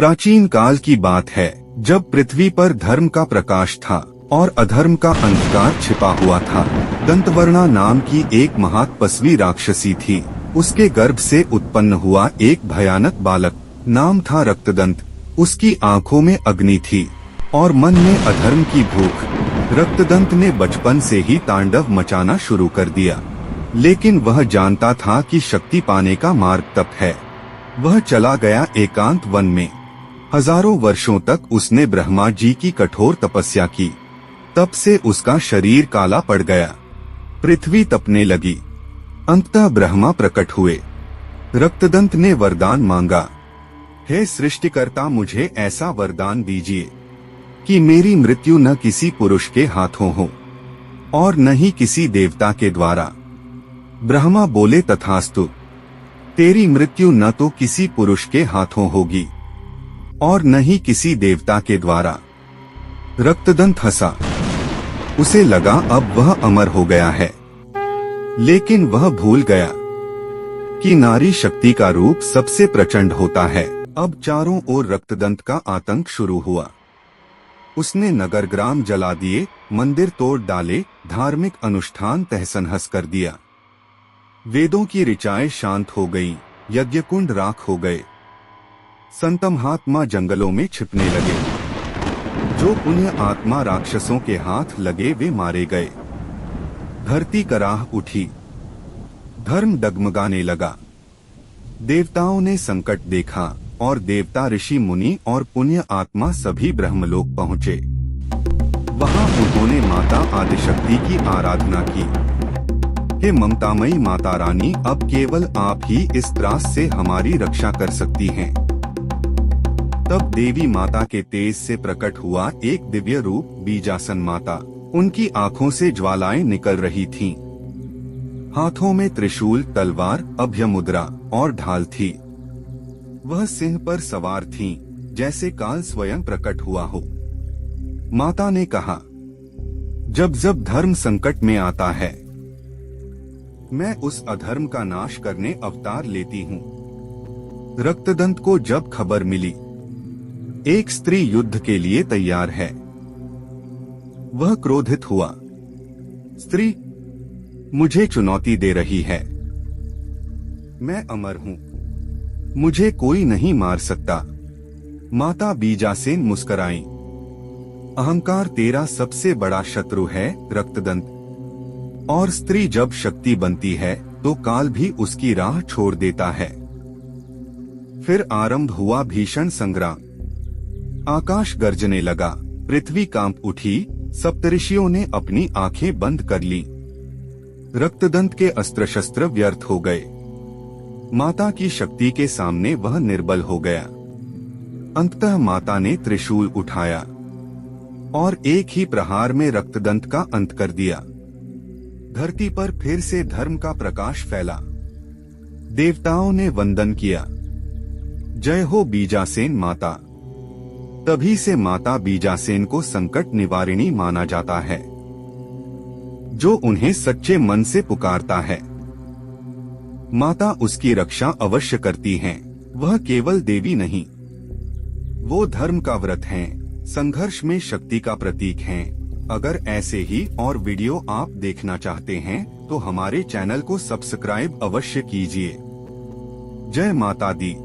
प्राचीन काल की बात है, जब पृथ्वी पर धर्म का प्रकाश था और अधर्म का अंधकार छिपा हुआ था। दंतवर्णा नाम की एक महातपस्वी राक्षसी थी। उसके गर्भ से उत्पन्न हुआ एक भयानक बालक, नाम था रक्तदंत। उसकी आंखों में अग्नि थी और मन में अधर्म की भूख। रक्तदंत ने बचपन से ही तांडव मचाना शुरू कर दिया, लेकिन वह जानता था कि शक्ति पाने का मार्ग तप है। वह चला गया एकांत वन में। हजारों वर्षों तक उसने ब्रह्मा जी की कठोर तपस्या की। तप से उसका शरीर काला पड़ गया। पृथ्वी तपने लगी। अंततः ब्रह्मा प्रकट हुए। रक्तदंत ने वरदान मांगा, हे सृष्टिकर्ता, मुझे ऐसा वरदान दीजिए कि मेरी मृत्यु न किसी पुरुष के हाथों हो और न ही किसी देवता के द्वारा। ब्रह्मा बोले, तथास्तु। तेरी मृत्यु न तो किसी पुरुष के हाथों होगी और न ही किसी देवता के द्वारा। रक्तदंत हंसा। उसे लगा अब वह अमर हो गया है, लेकिन वह भूल गया कि नारी शक्ति का रूप सबसे प्रचंड होता है। अब चारों ओर रक्तदंत का आतंक शुरू हुआ। उसने नगर ग्राम जला दिए, मंदिर तोड़ डाले, धार्मिक अनुष्ठान तहस-नहस कर दिया। वेदों की ऋचाएं शांत हो गईं, यज्ञकुंड राख हो गए। संत महात्मा जंगलों में छिपने लगे। जो पुण्य आत्मा राक्षसों के हाथ लगे वे मारे गए। धरती कराह उठी। धर्म डगमगाने लगा। देवताओं ने संकट देखा और देवता, ऋषि, मुनि और पुण्य आत्मा सभी ब्रह्मलोक पहुँचे। वहाँ उन्होंने माता आदिशक्ति की आराधना की। हे ममतामयी माता रानी, अब केवल आप ही इस त्रास से हमारी रक्षा कर सकती हैं। तब देवी माता के तेज से प्रकट हुआ एक दिव्य रूप, बीजासन माता। उनकी आंखों से ज्वालाएं निकल रही थीं। हाथों में त्रिशूल, तलवार, अभय मुद्रा और ढाल थी। वह सिंह पर सवार थीं, जैसे काल स्वयं प्रकट हुआ हो। माता ने कहा, जब जब धर्म संकट में आता है, मैं उस अधर्म का नाश करने अवतार लेती हूँ। रक्तदंत को जब खबर मिली एक स्त्री युद्ध के लिए तैयार है, वह क्रोधित हुआ। स्त्री मुझे चुनौती दे रही है। मैं अमर हूँ, मुझे कोई नहीं मार सकता। माता बीजासेन मुस्कुराई। अहंकार तेरा सबसे बड़ा शत्रु है रक्तदंत। और स्त्री जब शक्ति बनती है तो काल भी उसकी राह छोड़ देता है। फिर आरंभ हुआ भीषण संग्राम। आकाश गरजने लगा, पृथ्वी कांप उठी, सप्तऋषियों ने अपनी आंखें बंद कर ली। रक्तदंत के अस्त्र शस्त्र व्यर्थ हो गए। माता की शक्ति के सामने वह निर्बल हो गया। अंततः माता ने त्रिशूल उठाया और एक ही प्रहार में रक्तदंत का अंत कर दिया। धरती पर फिर से धर्म का प्रकाश फैला। देवताओं ने वंदन किया, जय हो बीजासेन माता। तभी से माता बीजासेन को संकट निवारिणी माना जाता है। जो उन्हें सच्चे मन से पुकारता है, माता उसकी रक्षा अवश्य करती हैं। वह केवल देवी नहीं, वो धर्म का व्रत हैं, संघर्ष में शक्ति का प्रतीक हैं। अगर ऐसे ही और वीडियो आप देखना चाहते हैं तो हमारे चैनल को सब्सक्राइब अवश्य कीजिए। जय माता दी।